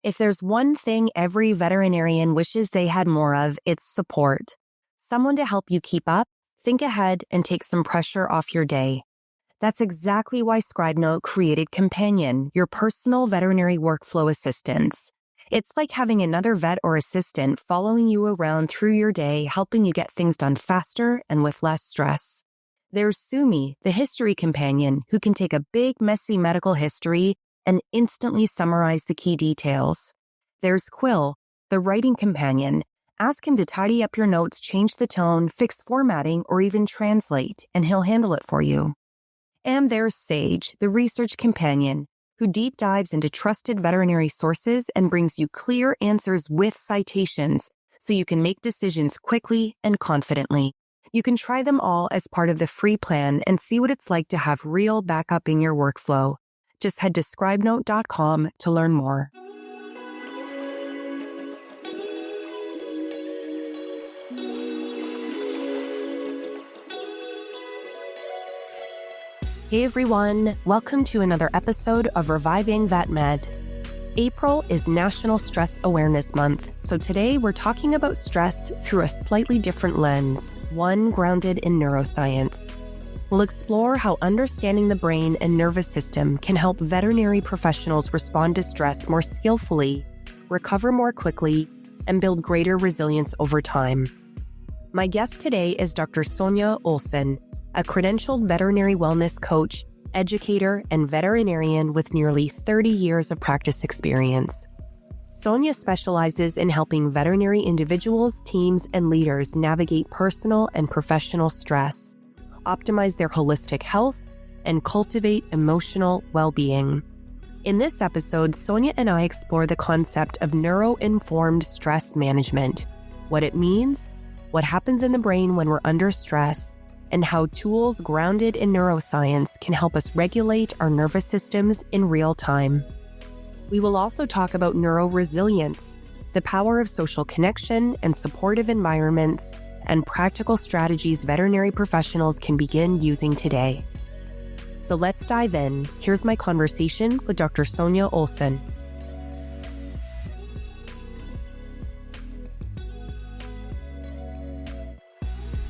If there's one thing every veterinarian wishes they had more of, it's support. Someone to help you keep up, think ahead, and take some pressure off your day. That's exactly why ScribeNote created Companion, your personal veterinary workflow assistance. It's like having another vet or assistant following you around through your day, helping you get things done faster and with less stress. There's Sumi, the history companion, who can take a big, messy medical history and instantly summarize the key details. There's Quill, the writing companion. Ask him to tidy up your notes, change the tone, fix formatting, or even translate, and he'll handle it for you. And there's Sage, the research companion, who deep dives into trusted veterinary sources and brings you clear answers with citations so you can make decisions quickly and confidently. You can try them all as part of the free plan and see what it's like to have real backup in your workflow. Just head to scribenote.com to learn more. Hey everyone, welcome to another episode of Reviving Vet Med. April is National Stress Awareness Month, so today we're talking about stress through a slightly different lens, one grounded in neuroscience. We'll explore how understanding the brain and nervous system can help veterinary professionals respond to stress more skillfully, recover more quickly, and build greater resilience over time. My guest today is Dr. Sonja Olson, a credentialed veterinary wellness coach, educator, and veterinarian with nearly 30 years of practice experience. Sonja specializes in helping veterinary individuals, teams, and leaders navigate personal and professional stress, optimize their holistic health, and cultivate emotional well-being. In this episode, Sonja and I explore the concept of neuro-informed stress management, what it means, what happens in the brain when we're under stress, and how tools grounded in neuroscience can help us regulate our nervous systems in real time. We will also talk about neuro-resilience, the power of social connection and supportive environments, and practical strategies veterinary professionals can begin using today. So let's dive in. Here's my conversation with Dr. Sonja Olson.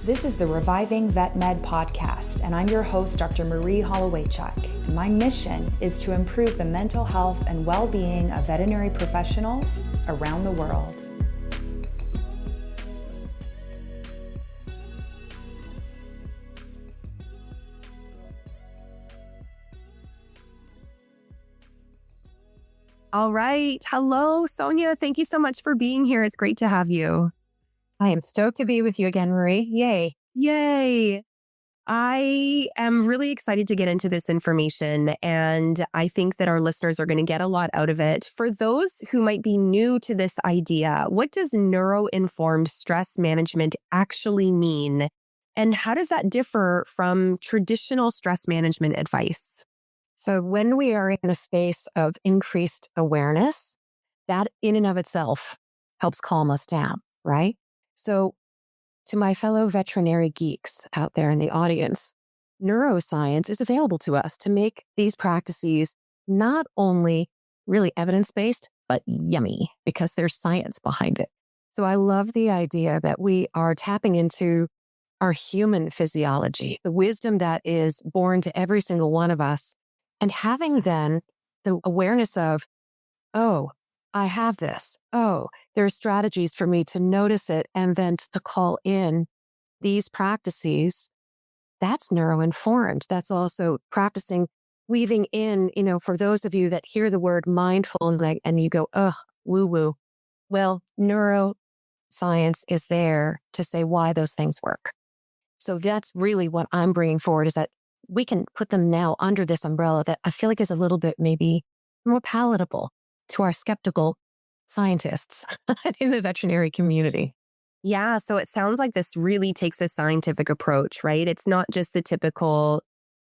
This is the Reviving Vet Med podcast, and I'm your host, Dr. Marie Hollowaychuk. And my mission is to improve the mental health and well-being of veterinary professionals around the world. All right. Hello, Sonja. Thank you so much for being here. It's great to have you. I am stoked to be with you again, Marie. Yay. Yay. I am really excited to get into this information, and I think that our listeners are going to get a lot out of it. For those who might be new to this idea, what does neuro-informed stress management actually mean? And how does that differ from traditional stress management advice? So when we are in a space of increased awareness, that in and of itself helps calm us down, right? So to my fellow veterinary geeks out there in the audience, neuroscience is available to us to make these practices not only really evidence-based, but yummy because there's science behind it. So I love the idea that we are tapping into our human physiology, the wisdom that is born to every single one of us, and having then the awareness of, oh, I have this. Oh, there are strategies for me to notice it and then to call in these practices. That's neuro-informed. That's also practicing, weaving in, for those of you that hear the word mindful and you go, ugh, woo-woo. Well, neuroscience is there to say why those things work. So that's really what I'm bringing forward, is that we can put them now under this umbrella that I feel like is a little bit maybe more palatable to our skeptical scientists in the veterinary community. Yeah, so it sounds like this really takes a scientific approach, right? It's not just the typical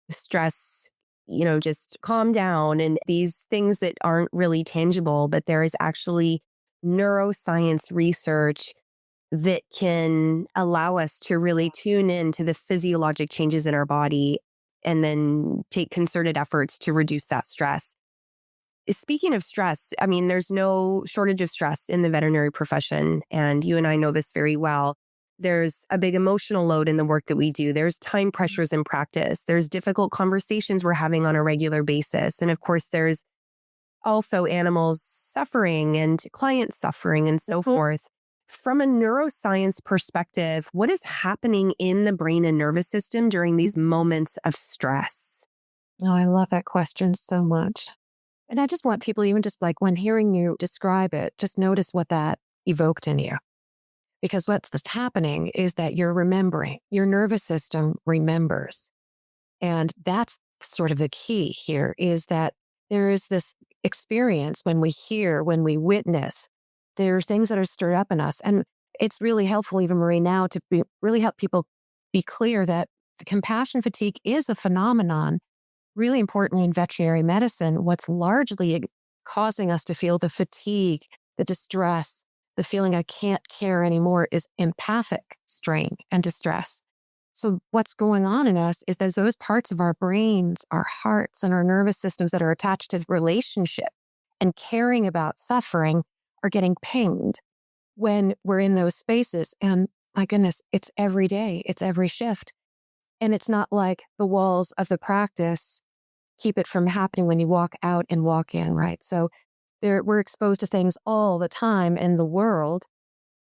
stress, just calm down and these things that aren't really tangible, but there is actually neuroscience research that can allow us to really tune in to the physiologic changes in our body and then take concerted efforts to reduce that stress. speaking of stress, I mean, there's no shortage of stress in the veterinary profession. And you and I know this very well. There's a big emotional load in the work that we do. There's time pressures in practice. There's difficult conversations we're having on a regular basis. And of course, there's also animals suffering and clients suffering and so forth. From a neuroscience perspective, what is happening in the brain and nervous system during these moments of stress? Oh, I love that question so much. And I just want people, even just like when hearing you describe it, just notice what that evoked in you. Because what's happening is that you're remembering, your nervous system remembers. And that's sort of the key here is that there is this experience when we hear, when we witness, there are things that are stirred up in us. And it's really helpful, even Marie, now to really help people be clear that the compassion fatigue is a phenomenon. Really importantly in veterinary medicine, what's largely causing us to feel the fatigue, the distress, the feeling I can't care anymore is empathic strain and distress. So what's going on in us is that those parts of our brains, our hearts, and our nervous systems that are attached to relationship and caring about suffering are getting pinged when we're in those spaces. And my goodness, it's every day, it's every shift. And it's not like the walls of the practice keep it from happening when you walk out and walk in, right? So we're exposed to things all the time in the world.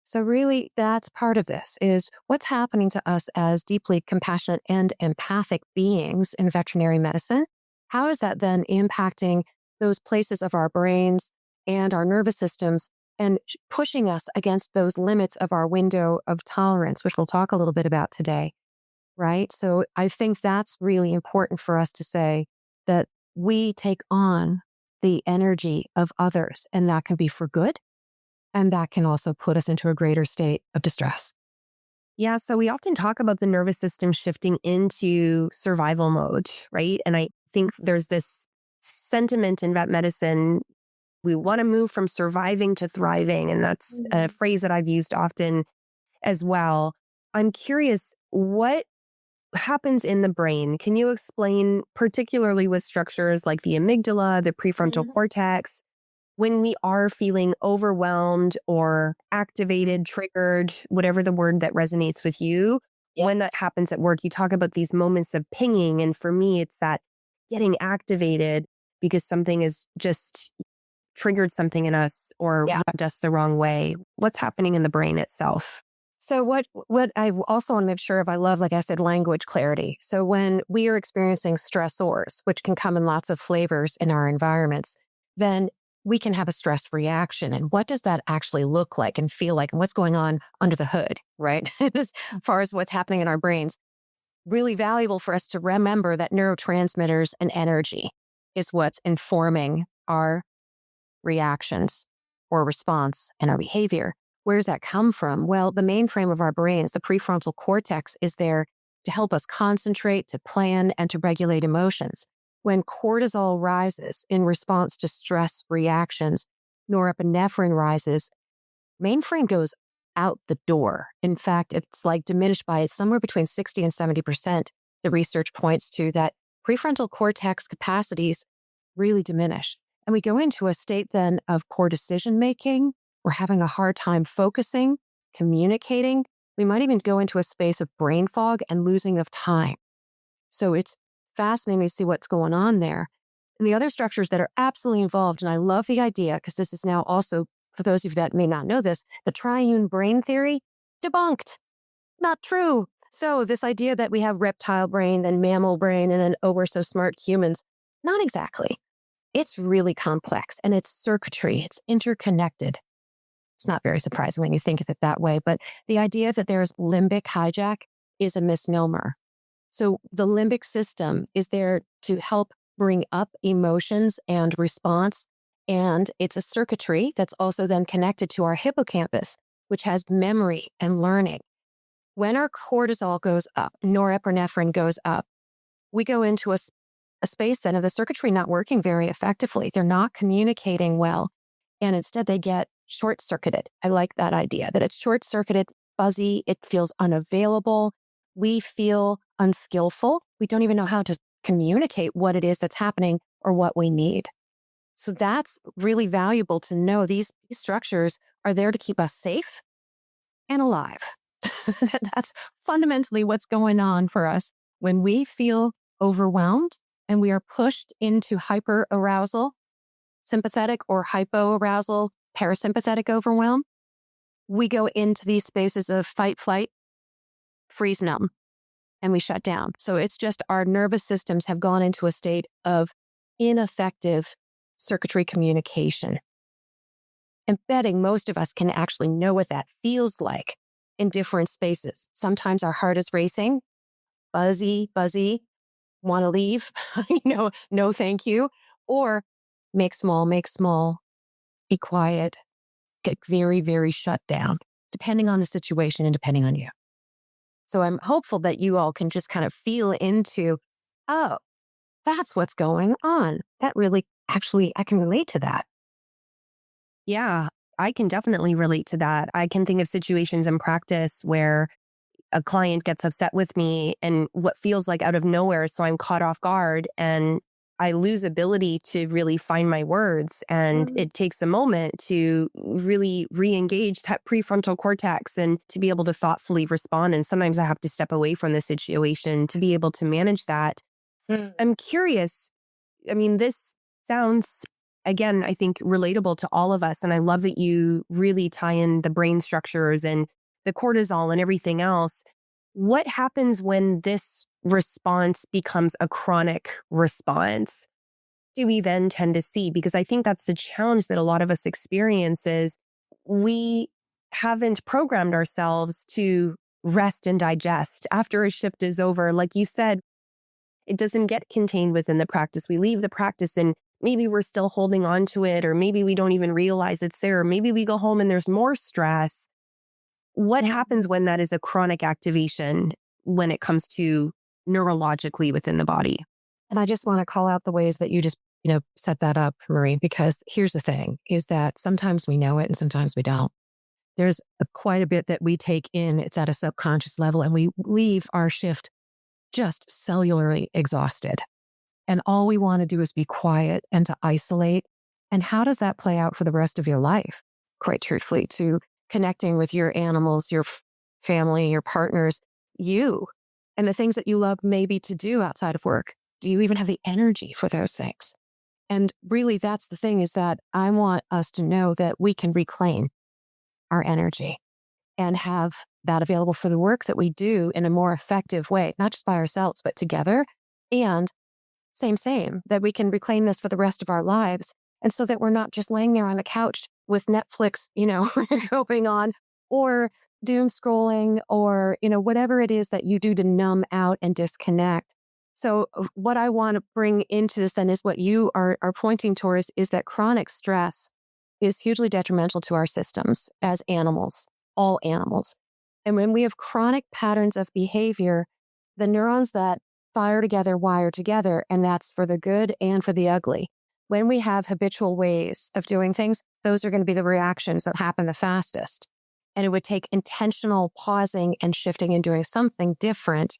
So really, that's part of this is what's happening to us as deeply compassionate and empathic beings in veterinary medicine. How is that then impacting those places of our brains and our nervous systems and pushing us against those limits of our window of tolerance, which we'll talk a little bit about today, right? So I think that's really important for us to say that we take on the energy of others, and that can be for good. And that can also put us into a greater state of distress. Yeah, so we often talk about the nervous system shifting into survival mode, right? And I think there's this sentiment in vet medicine. We want to move from surviving to thriving. And that's a phrase that I've used often as well. I'm curious, what happens in the brain? Can you explain, particularly with structures like the amygdala, the prefrontal cortex, when we are feeling overwhelmed or activated, triggered, whatever the word that resonates with you, when that happens at work, you talk about these moments of pinging. And for me, it's that getting activated because something is just triggered something in us or rubbed us the wrong way. What's happening in the brain itself? So what I also want to make sure of, I love, like I said, language clarity. So when we are experiencing stressors, which can come in lots of flavors in our environments, then we can have a stress reaction. And what does that actually look like and feel like? And what's going on under the hood, right? As far as what's happening in our brains. Really valuable for us to remember that neurotransmitters and energy is what's informing our reactions or response and our behavior. Where does that come from? Well, the mainframe of our brains, the prefrontal cortex, is there to help us concentrate, to plan, and to regulate emotions. When cortisol rises in response to stress reactions, norepinephrine rises, mainframe goes out the door. In fact, it's like diminished by somewhere between 60 and 70%. The research points to that prefrontal cortex capacities really diminish. And we go into a state then of poor decision making. We're having a hard time focusing, communicating. We might even go into a space of brain fog and losing of time. So it's fascinating to see what's going on there. And the other structures that are absolutely involved, and I love the idea because this is now also, for those of you that may not know this, the triune brain theory, debunked. Not true. So this idea that we have reptile brain, then mammal brain, and then, oh, we're so smart humans, not exactly. It's really complex and it's circuitry, it's interconnected. It's not very surprising when you think of it that way, but the idea that there's limbic hijack is a misnomer. So the limbic system is there to help bring up emotions and response, and it's a circuitry that's also then connected to our hippocampus, which has memory and learning. When our cortisol goes up, norepinephrine goes up, we go into a space then of the circuitry not working very effectively. They're not communicating well, and instead they get short-circuited. I like that idea, that it's short-circuited, fuzzy, it feels unavailable. We feel unskillful. We don't even know how to communicate what it is that's happening or what we need. So that's really valuable to know. These structures are there to keep us safe and alive. That's fundamentally what's going on for us when we feel overwhelmed and we are pushed into hyperarousal, sympathetic or hypoarousal, parasympathetic overwhelm. We go into these spaces of fight, flight, freeze, numb, and we shut down. So it's just our nervous systems have gone into a state of ineffective circuitry communication. And betting most of us can actually know what that feels like in different spaces. Sometimes our heart is racing, buzzy, want to leave, no, thank you. Or make small, be quiet, get very, very shut down, depending on the situation and depending on you. So I'm hopeful that you all can just kind of feel into, oh, that's what's going on. That really, actually, I can relate to that. Yeah, I can definitely relate to that. I can think of situations in practice where a client gets upset with me and what feels like out of nowhere. So I'm caught off guard and I lose ability to really find my words. And it takes a moment to really re-engage that prefrontal cortex and to be able to thoughtfully respond. And sometimes I have to step away from the situation to be able to manage that. Mm. I'm curious. I mean, this sounds, again, I think relatable to all of us. And I love that you really tie in the brain structures and the cortisol and everything else. What happens when this response becomes a chronic response? Do we then tend to see? Because I think that's the challenge that a lot of us experience is we haven't programmed ourselves to rest and digest after a shift is over. Like you said, it doesn't get contained within the practice. We leave the practice and maybe we're still holding on to it, or maybe we don't even realize it's there, or maybe we go home and there's more stress. What happens when that is a chronic activation when it comes to neurologically within the body? And I just want to call out the ways that you just, set that up, Marie, because here's the thing is that sometimes we know it and sometimes we don't. There's quite a bit that we take in. It's at a subconscious level and we leave our shift just cellularly exhausted. And all we want to do is be quiet and to isolate. And how does that play out for the rest of your life? Quite truthfully, to connecting with your animals, your family, your partners, you, and the things that you love maybe to do outside of work. Do you even have the energy for those things? And really, that's the thing is that I want us to know that we can reclaim our energy and have that available for the work that we do in a more effective way, not just by ourselves, but together. And same, that we can reclaim this for the rest of our lives. And so that we're not just laying there on the couch with Netflix, going on, or doom scrolling, or, whatever it is that you do to numb out and disconnect. So what I want to bring into this then is what you are pointing towards is that chronic stress is hugely detrimental to our systems as animals, all animals. And when we have chronic patterns of behavior, the neurons that fire together, wire together, and that's for the good and for the ugly. When we have habitual ways of doing things, those are going to be the reactions that happen the fastest. And it would take intentional pausing and shifting and doing something different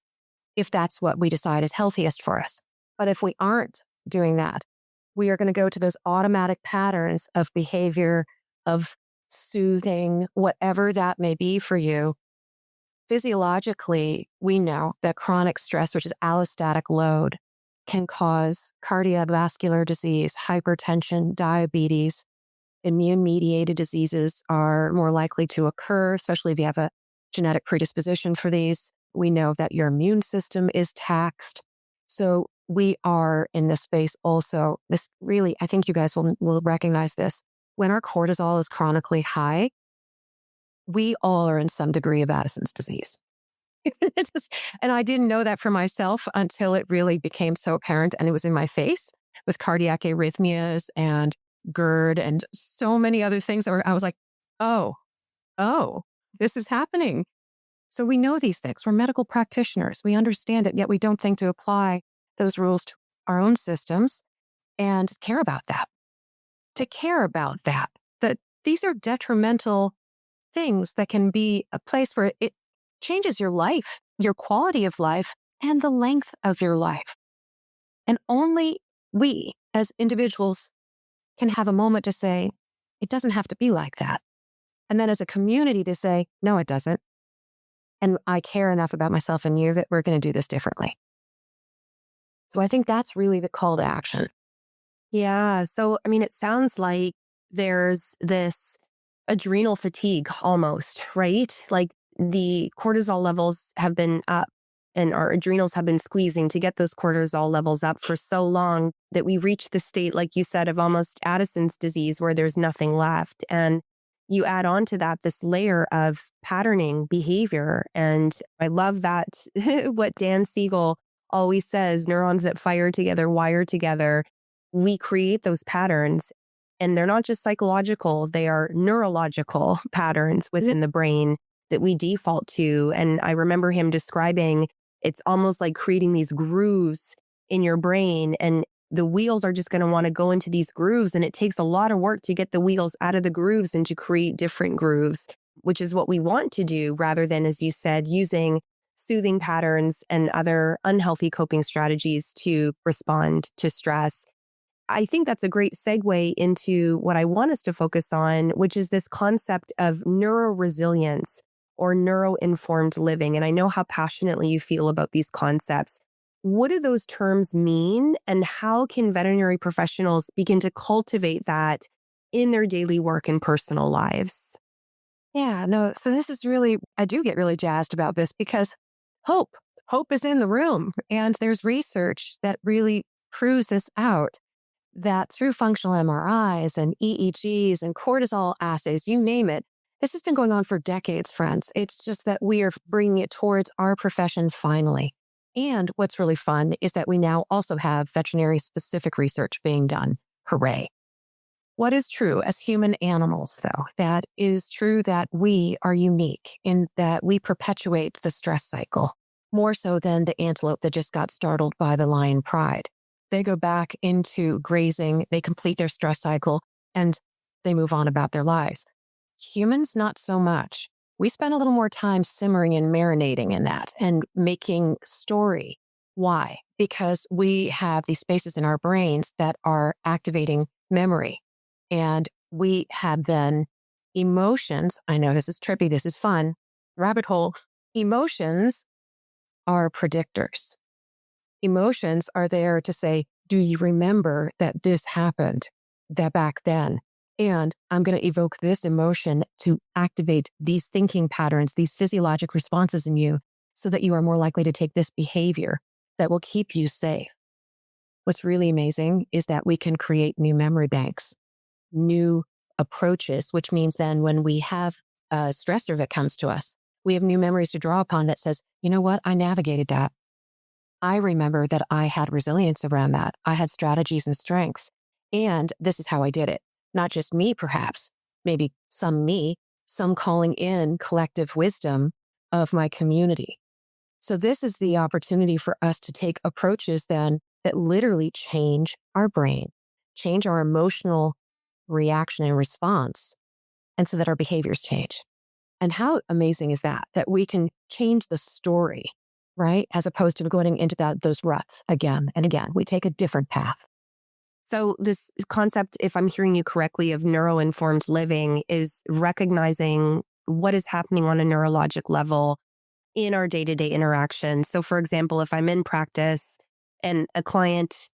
if that's what we decide is healthiest for us. But if we aren't doing that, we are going to go to those automatic patterns of behavior, of soothing, whatever that may be for you. Physiologically, we know that chronic stress, which is allostatic load, can cause cardiovascular disease, hypertension, diabetes. Immune-mediated diseases are more likely to occur, especially if you have a genetic predisposition for these. We know that your immune system is taxed. So we are in this space also. This really, I think you guys will recognize this. When our cortisol is chronically high, we all are in some degree of Addison's disease. And I didn't know that for myself until it really became so apparent and it was in my face with cardiac arrhythmias and GERD and so many other things that I was like, oh, this is happening. So we know these things. We're medical practitioners. We understand it, yet we don't think to apply those rules to our own systems and care about that. To care about that these are detrimental things that can be a place where it changes your life, your quality of life, and the length of your life. And only we as individuals can have a moment to say, it doesn't have to be like that. And then as a community to say, no, it doesn't. And I care enough about myself and you that we're going to do this differently. So I think that's really the call to action. Yeah. So, I mean, it sounds like there's this adrenal fatigue almost, right? Like the cortisol levels have been up and our adrenals have been squeezing to get those cortisol levels up for so long that we reach the state, like you said, of almost Addison's disease where there's nothing left. And you add on to that this layer of patterning behavior. And I love that what Dan Siegel always says, neurons that fire together, wire together. We create those patterns. And they're not just psychological, they are neurological patterns within the brain that we default to. And I remember him describing it's almost like creating these grooves in your brain, and the wheels are just going to want to go into these grooves. And it takes a lot of work to get the wheels out of the grooves and to create different grooves, which is what we want to do rather than, as you said, using soothing patterns and other unhealthy coping strategies to respond to stress. I think that's a great segue into what I want us to focus on, which is this concept of neuro-resilience or neuro-informed living. And I know how passionately you feel about these concepts. What do those terms mean, and how can veterinary professionals begin to cultivate that in their daily work and personal lives? Yeah, no. So this is really, I do get really jazzed about this because hope, hope is in the room. And there's research that really proves this out, that through functional MRIs and EEGs and cortisol assays, you name it, this has been going on for decades, friends. It's just that we are bringing it towards our profession finally. And what's really fun is that we now also have veterinary specific research being done. Hooray. What is true as human animals, though, that is true that we are unique in that we perpetuate the stress cycle more so than the antelope that just got startled by the lion pride. They go back into grazing, they complete their stress cycle, and they move on about their lives. Humans, not so much. We spend a little more time simmering and marinating in that and making story. Why? Because we have these spaces in our brains that are activating memory. And we have then emotions. I know this is trippy, this is fun. Rabbit hole. Emotions are predictors. Emotions are there to say, do you remember that this happened, that back then? And I'm going to evoke this emotion to activate these thinking patterns, these physiologic responses in you so that you are more likely to take this behavior that will keep you safe. What's really amazing is that we can create new memory banks, new approaches, which means then when we have a stressor that comes to us, we have new memories to draw upon that says, you know what? I navigated that. I remember that I had resilience around that. I had strategies and strengths. And this is how I did it. Not just me, perhaps, maybe some calling in collective wisdom of my community. So this is the opportunity for us to take approaches then that literally change our brain, change our emotional reaction and response, and so that our behaviors change. And how amazing is that, that we can change the story, right? As opposed to going into those ruts again and again. We take a different path. So this concept, if I'm hearing you correctly, of neuro-informed living is recognizing what is happening on a neurologic level in our day-to-day interaction. So for example, if I'm in practice and a client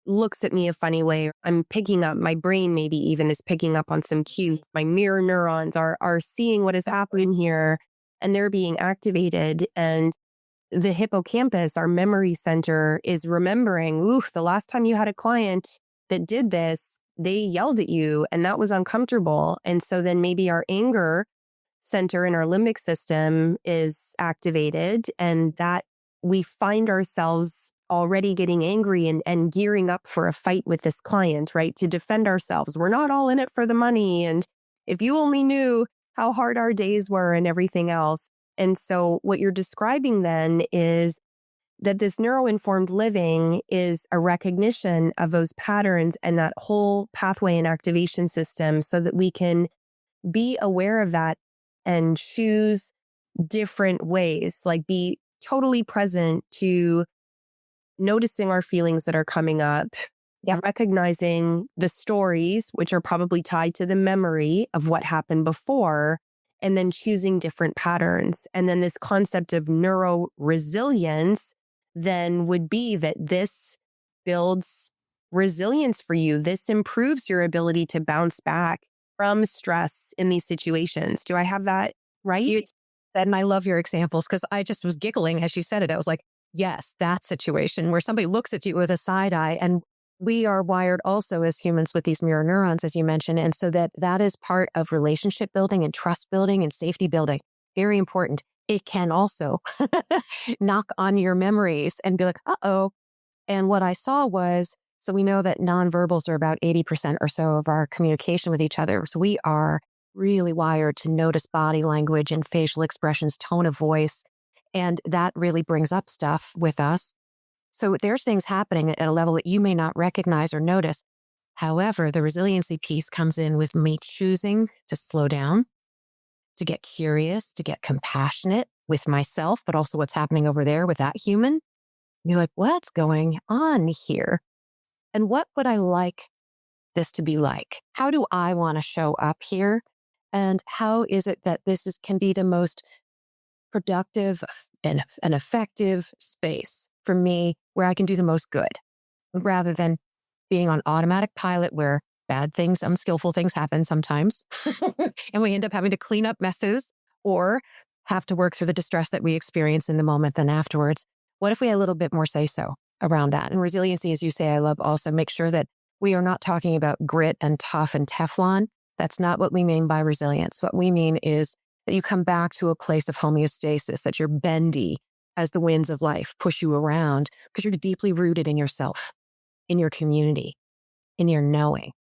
looks at me a funny way, I'm picking up, my brain maybe even is picking up on some cues. My mirror neurons are seeing what is happening here and they're being activated. And the hippocampus, our memory center, is remembering, ooh, the last time you had a client that did this, they yelled at you and that was uncomfortable. And so then maybe our anger center in our limbic system is activated, and that we find ourselves already getting angry and gearing up for a fight with this client, right? To defend ourselves. We're not all in it for the money. And if you only knew how hard our days were and everything else. And so what you're describing then is that this neuro-informed living is a recognition of those patterns and that whole pathway and activation system so that we can be aware of that and choose different ways, like be totally present to noticing our feelings that are coming up, Yeah. recognizing the stories, which are probably tied to the memory of what happened before, and then choosing different patterns. And then this concept of neuro-resilience then would be that this builds resilience for you. This improves your ability to bounce back from stress in these situations. Do I have that right? You said, and I love your examples because I just was giggling as you said it. I was like, yes, that situation where somebody looks at you with a side eye. And we are wired also as humans with these mirror neurons, as you mentioned. And so that is part of relationship building and trust building and safety building. Very important. It can also knock on your memories and be like, uh-oh. And what I saw was, so we know that nonverbals are about 80% or so of our communication with each other. So we are really wired to notice body language and facial expressions, tone of voice. And that really brings up stuff with us. So there's things happening at a level that you may not recognize or notice. However, the resiliency piece comes in with me choosing to slow down, to get curious, to get compassionate with myself, but also what's happening over there with that human. You're like, what's going on here? And what would I like this to be like? How do I want to show up here? And how is it that can be the most productive and an effective space for me where I can do the most good rather than being on automatic pilot where bad things, unskillful things happen sometimes. And we end up having to clean up messes or have to work through the distress that we experience in the moment then afterwards. What if we had a little bit more say so around that? And resiliency, as you say, I love also make sure that we are not talking about grit and tough and Teflon. That's not what we mean by resilience. What we mean is that you come back to a place of homeostasis, that you're bendy as the winds of life push you around because you're deeply rooted in yourself, in your community, in your knowing,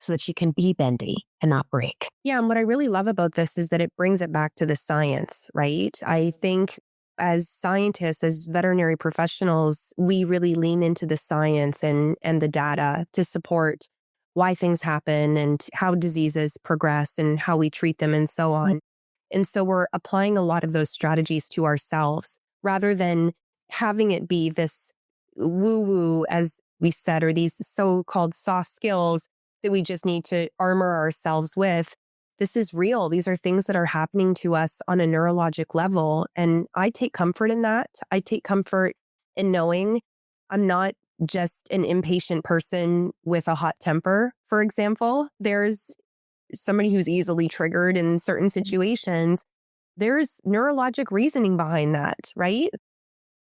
so that you can be bendy and not break. Yeah. And what I really love about this is that it brings it back to the science, right? I think as scientists, as veterinary professionals, we really lean into the science and the data to support why things happen and how diseases progress and how we treat them and so on. And so we're applying a lot of those strategies to ourselves rather than having it be this woo-woo, as we said, or these so-called soft skills that we just need to armor ourselves with. This is real. These are things that are happening to us on a neurologic level. And I take comfort in that. I take comfort in knowing I'm not just an impatient person with a hot temper, for example. There's somebody who's easily triggered in certain situations. There's neurologic reasoning behind that, right?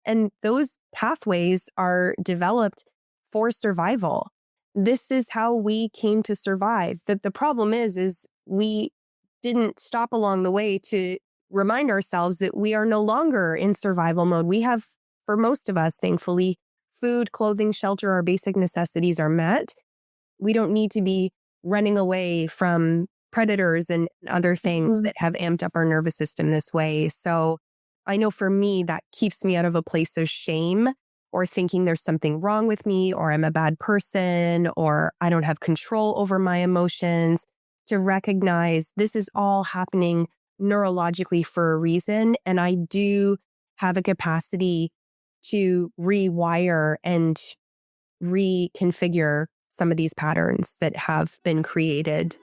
And those pathways are developed for survival. This is how we came to survive. The problem is we didn't stop along the way to remind ourselves that we are no longer in survival mode. We have, for most of us, thankfully, food, clothing, shelter, our basic necessities are met. We don't need to be running away from predators and other things that have amped up our nervous system this way. So I know for me, that keeps me out of a place of shame or thinking there's something wrong with me, or I'm a bad person, or I don't have control over my emotions, to recognize this is all happening neurologically for a reason. And I do have a capacity to rewire and reconfigure some of these patterns that have been created.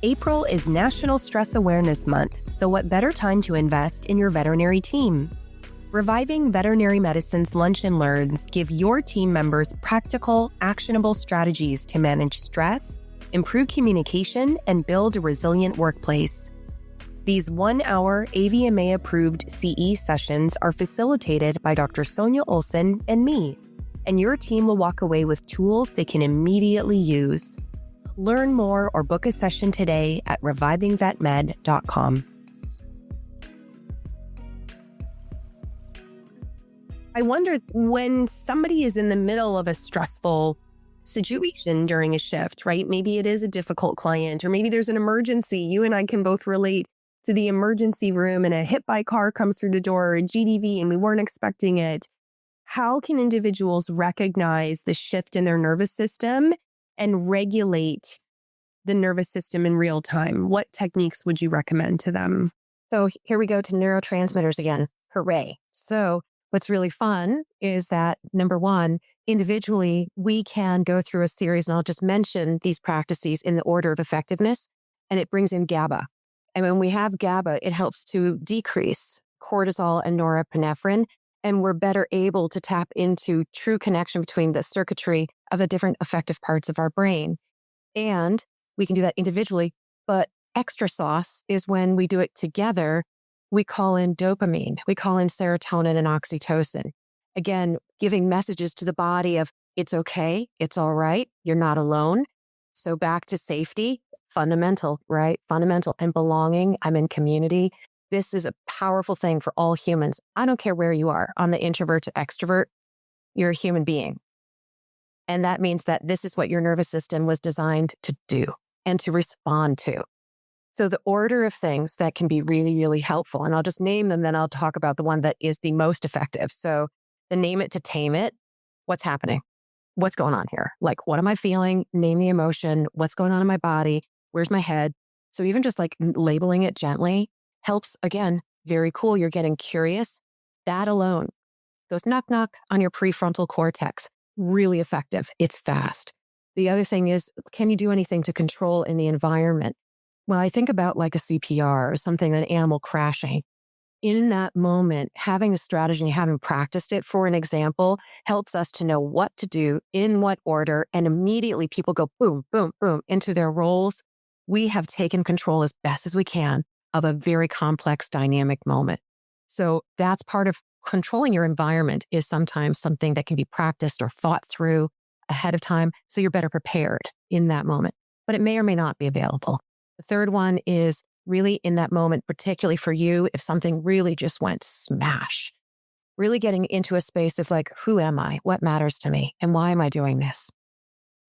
April is National Stress Awareness Month, so what better time to invest in your veterinary team? Reviving Veterinary Medicine's Lunch and Learns give your team members practical, actionable strategies to manage stress, improve communication, and build a resilient workplace. These 1-hour AVMA-approved CE sessions are facilitated by Dr. Sonja Olson and me, and your team will walk away with tools they can immediately use. Learn more or book a session today at revivingvetmed.com. I wonder, when somebody is in the middle of a stressful situation during a shift, right? Maybe it is a difficult client, or maybe there's an emergency. You and I can both relate to the emergency room and a hit by car comes through the door, or a GDV, and we weren't expecting it. How can individuals recognize the shift in their nervous system and regulate the nervous system in real time? What techniques would you recommend to them? So here we go to neurotransmitters again. Hooray. So what's really fun is that number one, individually, we can go through a series, and I'll just mention these practices in the order of effectiveness, and it brings in GABA. And when we have GABA, it helps to decrease cortisol and norepinephrine, and we're better able to tap into true connection between the circuitry of the different effective parts of our brain. And we can do that individually, but extra sauce is when we do it together. We call in dopamine, we call in serotonin and oxytocin. Again, giving messages to the body of it's okay, it's all right, you're not alone. So back to safety, fundamental, right? Fundamental and belonging. I'm in community. This is a powerful thing for all humans. I don't care where you are, on the introvert to extrovert, you're a human being. And that means that this is what your nervous system was designed to do and to respond to. So the order of things that can be really, really helpful, and I'll just name them, then I'll talk about the one that is the most effective. So the name it to tame it, what's happening? What's going on here? Like, what am I feeling? Name the emotion. What's going on in my body? Where's my head? So even just like labeling it gently helps. Again, very cool. You're getting curious. That alone goes knock, knock on your prefrontal cortex. Really effective. It's fast. The other thing is, can you do anything to control in the environment? Well, I think about like a CPR or something, an animal crashing. In that moment, having a strategy and having practiced it, for an example, helps us to know what to do, in what order, and immediately people go boom, boom, boom into their roles. We have taken control as best as we can of a very complex, dynamic moment. So that's part of controlling your environment, is sometimes something that can be practiced or thought through ahead of time so you're better prepared in that moment. But it may or may not be available. The third one is really in that moment, particularly for you, if something really just went smash, really getting into a space of like, who am I? What matters to me? And why am I doing this?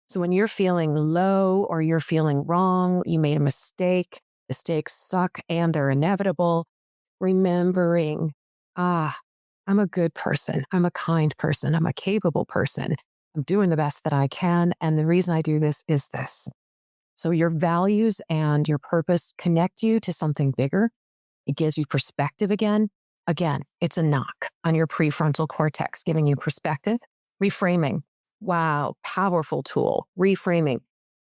So when you're feeling low or you're feeling wrong, you made a mistake, mistakes suck and they're inevitable, remembering, I'm a good person. I'm a kind person. I'm a capable person. I'm doing the best that I can. And the reason I do this is this. So your values and your purpose connect you to something bigger. It gives you perspective again. Again, it's a knock on your prefrontal cortex, giving you perspective. Reframing. Wow, powerful tool. Reframing.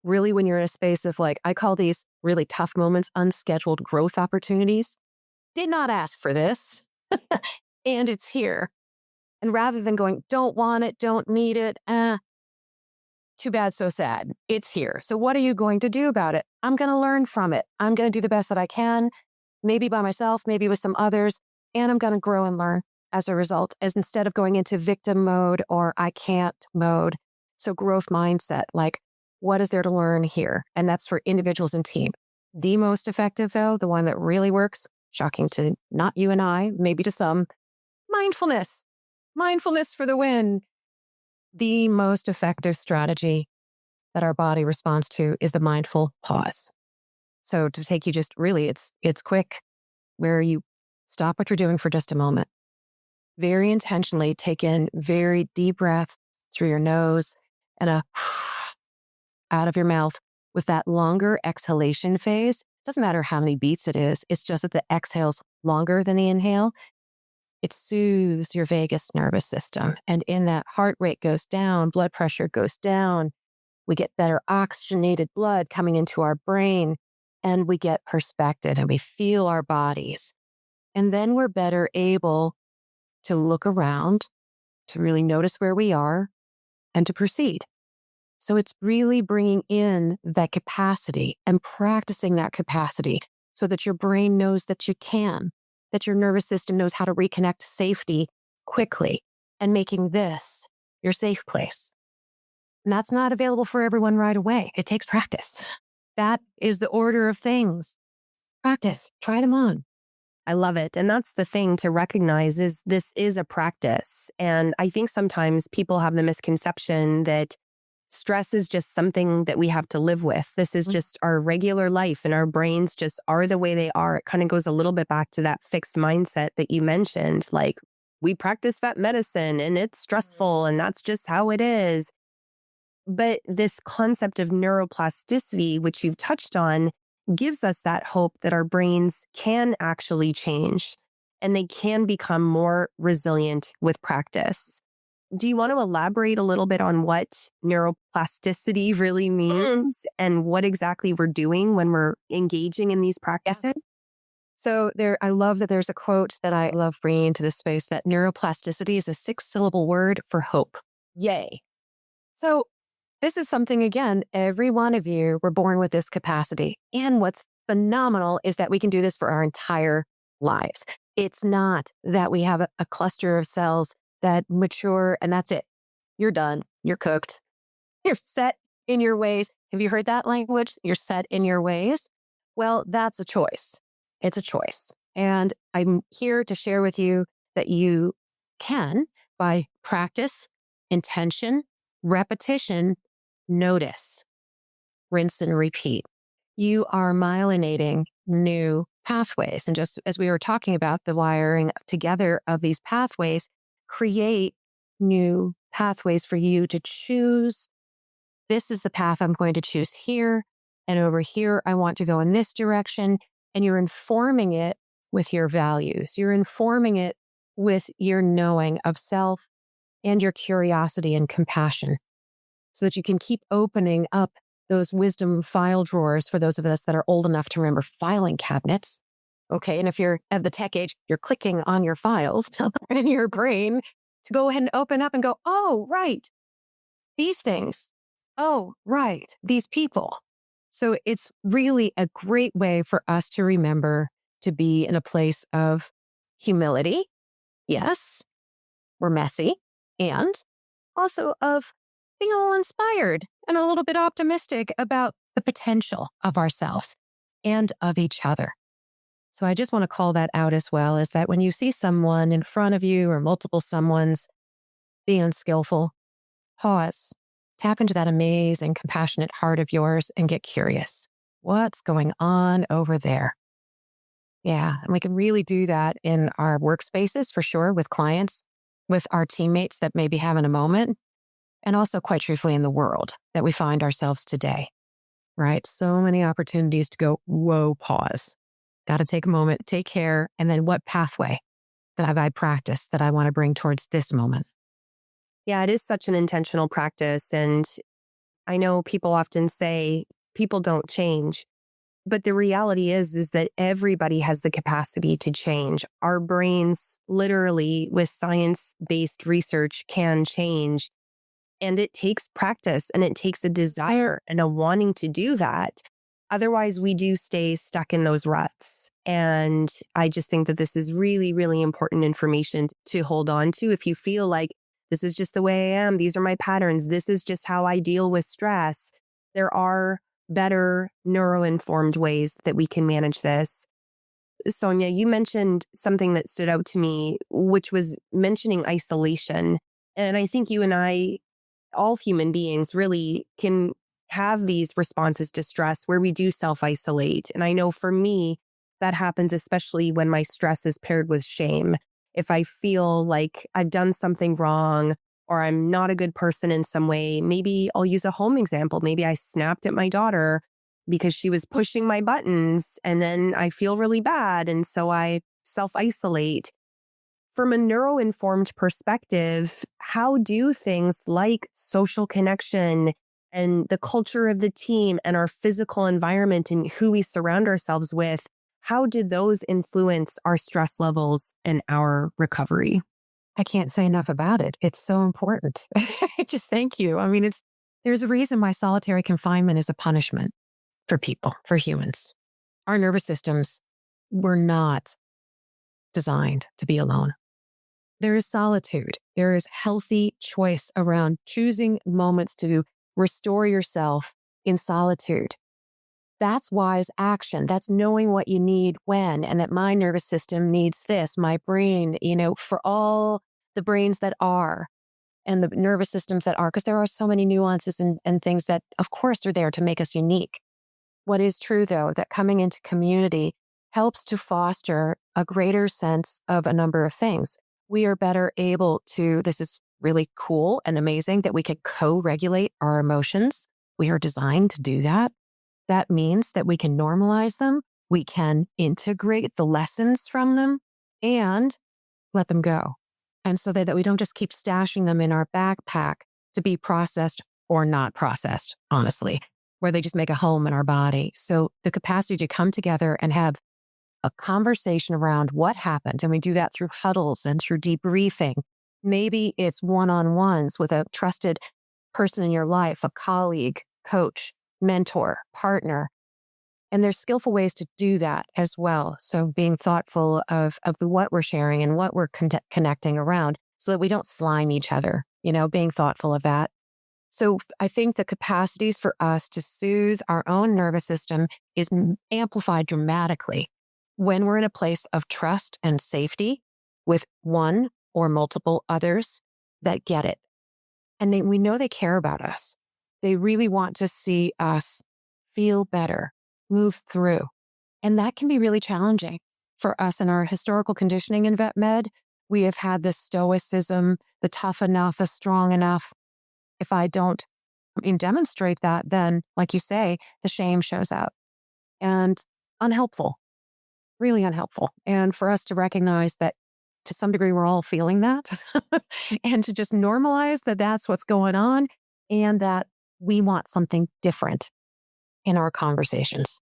Really, when you're in a space of like, I call these really tough moments, unscheduled growth opportunities. Did not ask for this, and it's here. And rather than going, don't want it, don't need it, too bad, so sad. It's here. So what are you going to do about it? I'm going to learn from it. I'm going to do the best that I can, maybe by myself, maybe with some others, and I'm going to grow and learn as a result, as instead of going into victim mode or I can't mode. So growth mindset, like what is there to learn here? And that's for individuals and team. The most effective though, the one that really works, shocking to not you and I, maybe to some, mindfulness. Mindfulness for the win. The most effective strategy that our body responds to is the mindful pause. So to take you just really, it's quick, where you stop what you're doing for just a moment. Very intentionally take in very deep breaths through your nose and a out of your mouth with that longer exhalation phase. Doesn't matter how many beats it is. It's just that the exhale's longer than the inhale. It soothes your vagus nervous system. And in that, heart rate goes down, blood pressure goes down. We get better oxygenated blood coming into our brain, and we get perspective and we feel our bodies. And then we're better able to look around, to really notice where we are, and to proceed. So it's really bringing in that capacity and practicing that capacity so that your brain knows that you can, that your nervous system knows how to reconnect to safety quickly, and making this your safe place. And that's not available for everyone right away. It takes practice. That is the order of things. Practice, try them on. I love it. And that's the thing to recognize, is this is a practice. And I think sometimes people have the misconception that stress is just something that we have to live with. This is just our regular life, and our brains just are the way they are. It kind of goes a little bit back to that fixed mindset that you mentioned. Like, we practice vet medicine and it's stressful and that's just how it is. But this concept of neuroplasticity, which you've touched on, gives us that hope that our brains can actually change and they can become more resilient with practice. Do you want to elaborate a little bit on what neuroplasticity really means and what exactly we're doing when we're engaging in these practices? So I love that there's a quote that I love bringing into this space, that neuroplasticity is a 6-syllable word for hope. Yay. So this is something, again, every one of you were born with this capacity. And what's phenomenal is that we can do this for our entire lives. It's not that we have a cluster of cells that mature and that's it. You're done. You're cooked. You're set in your ways. Have you heard that language? You're set in your ways. Well, that's a choice. It's a choice. And I'm here to share with you that you can, by practice, intention, repetition, notice, rinse and repeat. You are myelinating new pathways. And just as we were talking about, the wiring together of these pathways create new pathways for you to choose. This is the path I'm going to choose here. And over here, I want to go in this direction. And you're informing it with your values. You're informing it with your knowing of self and your curiosity and compassion, so that you can keep opening up those wisdom file drawers for those of us that are old enough to remember filing cabinets. Okay. And if you're of the tech age, you're clicking on your files in your brain to go ahead and open up and go, oh, right. These things. Oh, right. These people. So it's really a great way for us to remember to be in a place of humility. Yes, we're messy. And also of being a little inspired and a little bit optimistic about the potential of ourselves and of each other. So I just want to call that out as well, is that when you see someone in front of you or multiple someone's being unskillful, pause, tap into that amazing, compassionate heart of yours and get curious. What's going on over there? Yeah. And we can really do that in our workspaces for sure, with clients, with our teammates that may be having a moment, and also, quite truthfully, in the world that we find ourselves today, right? So many opportunities to go, whoa, pause. Got to take a moment, take care. And then what pathway that have I practiced that I want to bring towards this moment? Yeah, it is such an intentional practice. And I know people often say people don't change, but the reality is that everybody has the capacity to change. Our brains, literally, with science-based research, can change. And it takes practice and it takes a desire and a wanting to do that. Otherwise, we do stay stuck in those ruts. And I just think that this is really, really important information to hold on to. If you feel like this is just the way I am, these are my patterns, this is just how I deal with stress, there are better neuro-informed ways that we can manage this. Sonja, you mentioned something that stood out to me, which was mentioning isolation. And I think you and I, all human beings, really can have these responses to stress where we do self-isolate. And I know for me, that happens especially when my stress is paired with shame. If I feel like I've done something wrong or I'm not a good person in some way, maybe I'll use a home example. Maybe I snapped at my daughter because she was pushing my buttons and then I feel really bad. And so I self-isolate. From a neuro-informed perspective, how do things like social connection and the culture of the team and our physical environment and who we surround ourselves with, how do those influence our stress levels and our recovery? I can't say enough about it. It's so important. Just thank you. I mean, there's a reason why solitary confinement is a punishment for people, for humans. Our nervous systems were not designed to be alone. There is solitude. There is healthy choice around choosing moments to restore yourself in solitude. That's wise action. That's knowing what you need when, and that my nervous system needs this, my brain, for all the brains that are and the nervous systems that are, because there are so many nuances and things that, of course, are there to make us unique. What is true, though, that coming into community helps to foster a greater sense of a number of things. We are better able to, this is really cool and amazing, that we could co-regulate our emotions. We are designed to do that. that means that we can normalize them, we can integrate the lessons from them, and let them go. And so that we don't just keep stashing them in our backpack to be processed or not processed, honestly, where they just make a home in our body. So the capacity to come together and have a conversation around what happened, and we do that through huddles and through debriefing. Maybe it's one-on-ones with a trusted person in your life, a colleague, coach, mentor, partner. And there's skillful ways to do that as well. So being thoughtful of what we're sharing and what we're connecting around so that we don't slime each other, being thoughtful of that. So I think the capacities for us to soothe our own nervous system is amplified dramatically when we're in a place of trust and safety with one or multiple others that get it. And we know they care about us. They really want to see us feel better, move through. And that can be really challenging for us in our historical conditioning in vet med. We have had this stoicism, the tough enough, the strong enough. If I don't demonstrate that, then, like you say, the shame shows up. And unhelpful, really unhelpful. And for us to recognize that to some degree, we're all feeling that and to just normalize that that's what's going on and that we want something different in our conversations.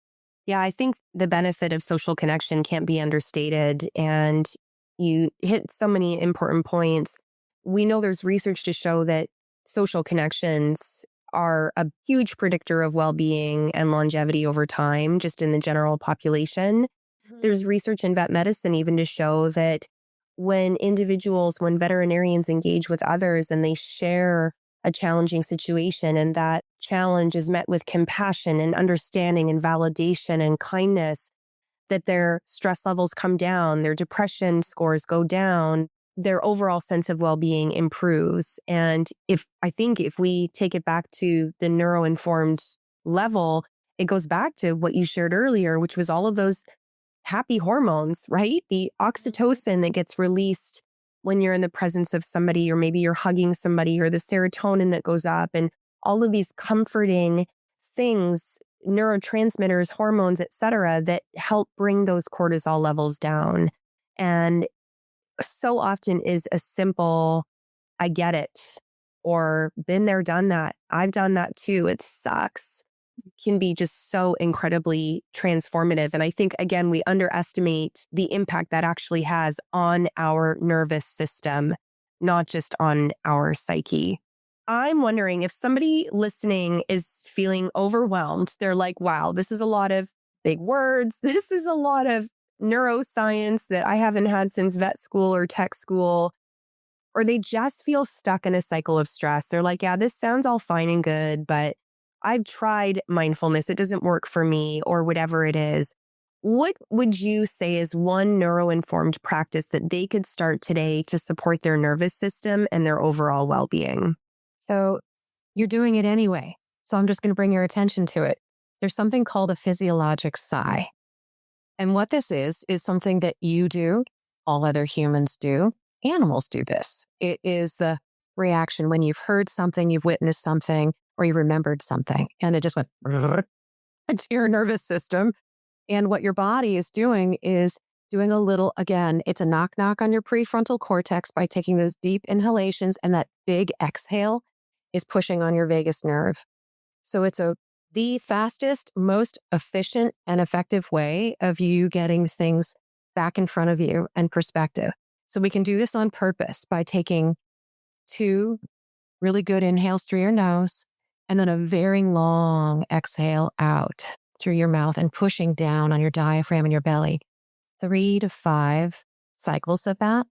Yeah, I think the benefit of social connection can't be understated. And you hit so many important points. We know there's research to show that social connections are a huge predictor of well-being and longevity over time, just in the general population. There's research in vet medicine even to show that when veterinarians engage with others and they share a challenging situation and that challenge is met with compassion and understanding and validation and kindness, that their stress levels come down, their depression scores go down, their overall sense of well-being improves. And if we take it back to the neuro-informed level, it goes back to what you shared earlier, which was all of those happy hormones, right? The oxytocin that gets released when you're in the presence of somebody, or maybe you're hugging somebody, or the serotonin that goes up, and all of these comforting things, neurotransmitters, hormones, et cetera, that help bring those cortisol levels down. And so often is a simple, I get it, or been there, done that. I've done that too. It sucks. Can be just so incredibly transformative. And I think, again, we underestimate the impact that actually has on our nervous system, not just on our psyche. I'm wondering if somebody listening is feeling overwhelmed. They're like, wow, this is a lot of big words. This is a lot of neuroscience that I haven't had since vet school or tech school. Or they just feel stuck in a cycle of stress. They're like, yeah, this sounds all fine and good, but I've tried mindfulness. It doesn't work for me, or whatever it is. What would you say is one neuro-informed practice that they could start today to support their nervous system and their overall well-being? So you're doing it anyway. So I'm just going to bring your attention to it. There's something called a physiologic sigh. And what this is something that you do, all other humans do, animals do this. It is the reaction when you've heard something, you've witnessed something, or you remembered something, and it just went into your nervous system. And what your body is doing a little, again, it's a knock knock on your prefrontal cortex by taking those deep inhalations, and that big exhale is pushing on your vagus nerve. So it's the fastest, most efficient and effective way of you getting things back in front of you and perspective. So we can do this on purpose by taking 2 really good inhales through your nose, and then a very long exhale out through your mouth and pushing down on your diaphragm and your belly. 3 to 5 cycles of that.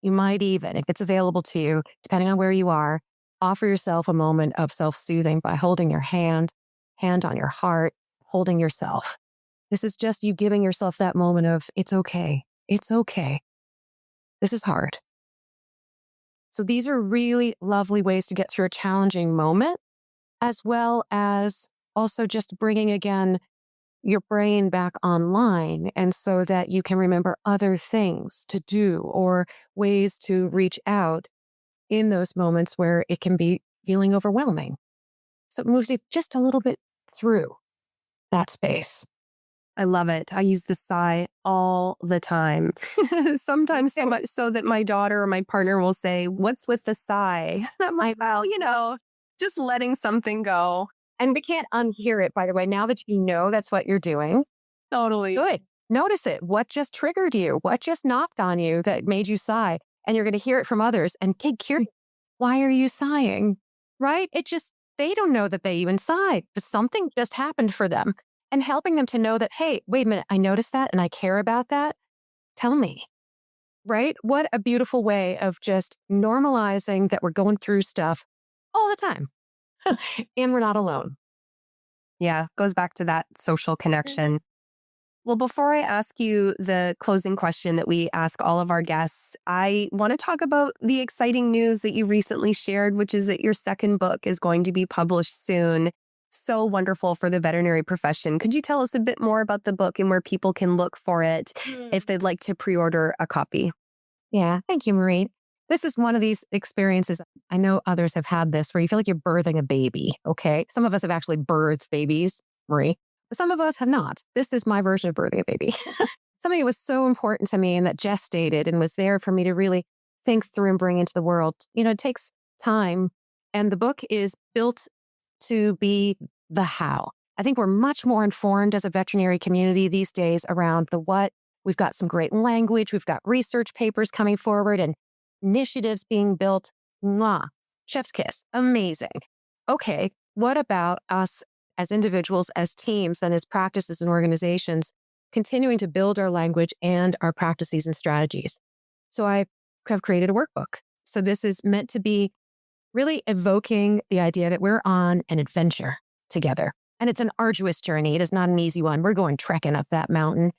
You might even, if it's available to you, depending on where you are, offer yourself a moment of self-soothing by holding your hand on your heart, holding yourself. This is just you giving yourself that moment of, it's okay. It's okay. This is hard. So these are really lovely ways to get through a challenging moment, as well as also just bringing, again, your brain back online, and so that you can remember other things to do or ways to reach out in those moments where it can be feeling overwhelming. So it moves you just a little bit through. that space. I love it. I use the sigh all the time. Sometimes so much so that my daughter or my partner will say, "What's with the sigh?" And I'm like, well, just letting something go. And we can't unhear it, by the way. Now that you know that's what you're doing, Totally. good. Notice it. What just triggered you? What just knocked on you that made you sigh? And you're going to hear it from others and get curious. Why are you sighing? Right? They don't know that they even sighed. Something just happened for them. And helping them to know that, hey, wait a minute, I noticed that and I care about that. Tell me. Right? What a beautiful way of just normalizing that we're going through stuff all the time. And we're not alone. Yeah, goes back to that social connection. Well, before I ask you the closing question that we ask all of our guests, I want to talk about the exciting news that you recently shared, which is that your second book is going to be published soon. So wonderful for the veterinary profession. Could you tell us a bit more about the book and where people can look for it if they'd like to pre-order a copy? Yeah. Thank you, Marie. This is one of these experiences. I know others have had this where you feel like you're birthing a baby. Okay. Some of us have actually birthed babies, Marie. Some of us have not. This is my version of birthing a baby. Something that was so important to me and that gestated and was there for me to really think through and bring into the world. It takes time. And the book is built to be the how. I think we're much more informed as a veterinary community these days around the what. We've got some great language. We've got research papers coming forward and initiatives being built. Mwah. Chef's kiss. Amazing. Okay. What about us as individuals, as teams, and as practices and organizations, continuing to build our language and our practices and strategies? So I have created a workbook. So this is meant to be really evoking the idea that we're on an adventure together. And it's an arduous journey. It is not an easy one. We're going trekking up that mountain.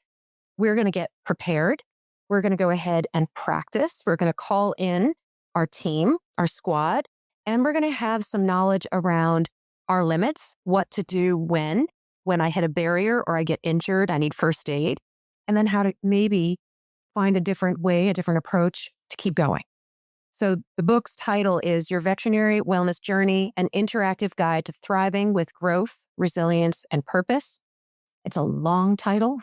We're going to get prepared. We're going to go ahead and practice. We're going to call in our team, our squad, and we're going to have some knowledge around our limits, what to do when I hit a barrier or I get injured, I need first aid, and then how to maybe find a different way, a different approach to keep going. So the book's title is Your Veterinary Wellness Journey, an interactive guide to thriving with growth, resilience, and purpose. It's a long title.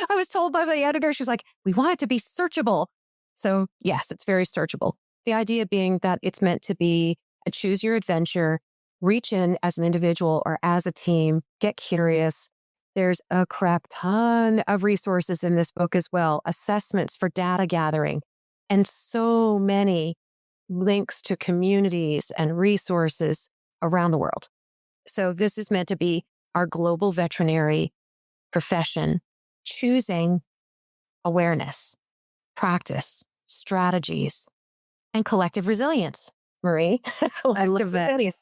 I was told by the editor, she's like, we want it to be searchable. So yes, it's very searchable. The idea being that it's meant to be a choose your adventure, reach in as an individual or as a team, get curious. There's a crap ton of resources in this book as well, assessments for data gathering, and so many links to communities and resources around the world. So this is meant to be our global veterinary profession choosing awareness, practice, strategies, and collective resilience. Marie? I love it.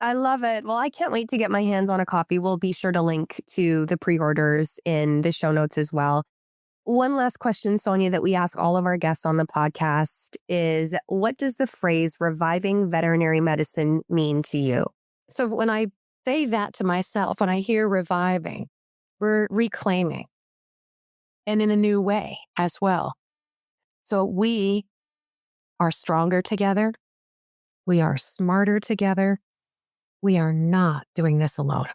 I love it. Well, I can't wait to get my hands on a copy. We'll be sure to link to the pre-orders in the show notes as well. One last question, Sonja, that we ask all of our guests on the podcast is, what does the phrase reviving veterinary medicine mean to you? So when I say that to myself, when I hear reviving, we're reclaiming and in a new way as well. So we are stronger together. We are smarter together. We are not doing this alone.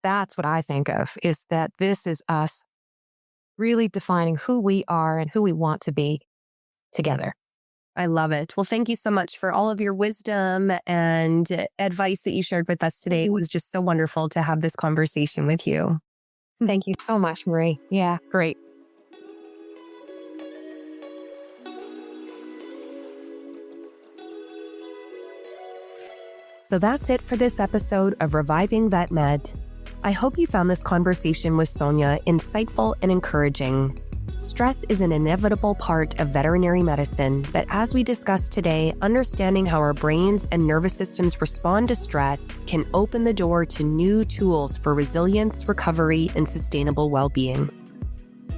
That's what I think of, is that this is us really defining who we are and who we want to be together. I love it. Well, thank you so much for all of your wisdom and advice that you shared with us today. It was just so wonderful to have this conversation with you. Thank you so much, Marie. Yeah, great. So that's it for this episode of Reviving Vet Med. I hope you found this conversation with Sonja insightful and encouraging. Stress is an inevitable part of veterinary medicine, but as we discussed today, understanding how our brains and nervous systems respond to stress can open the door to new tools for resilience, recovery, and sustainable well-being.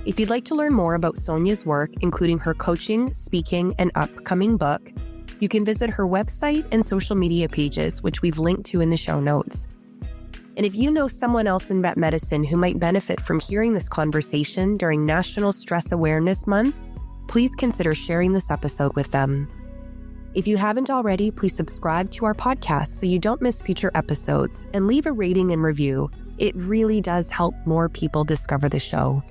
If you'd like to learn more about Sonja's work, including her coaching, speaking, and upcoming book, you can visit her website and social media pages, which we've linked to in the show notes. And if you know someone else in vet medicine who might benefit from hearing this conversation during National Stress Awareness Month, please consider sharing this episode with them. If you haven't already, please subscribe to our podcast so you don't miss future episodes and leave a rating and review. It really does help more people discover the show.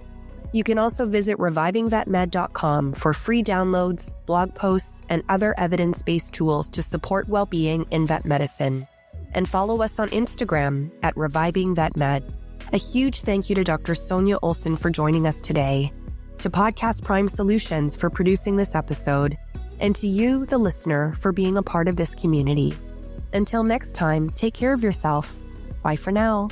You can also visit revivingvetmed.com for free downloads, blog posts, and other evidence-based tools to support well-being in vet medicine. And follow us on Instagram at revivingvetmed. A huge thank you to Dr. Sonja Olson for joining us today, to Podcast Prime Solutions for producing this episode, and to you, the listener, for being a part of this community. Until next time, take care of yourself. Bye for now.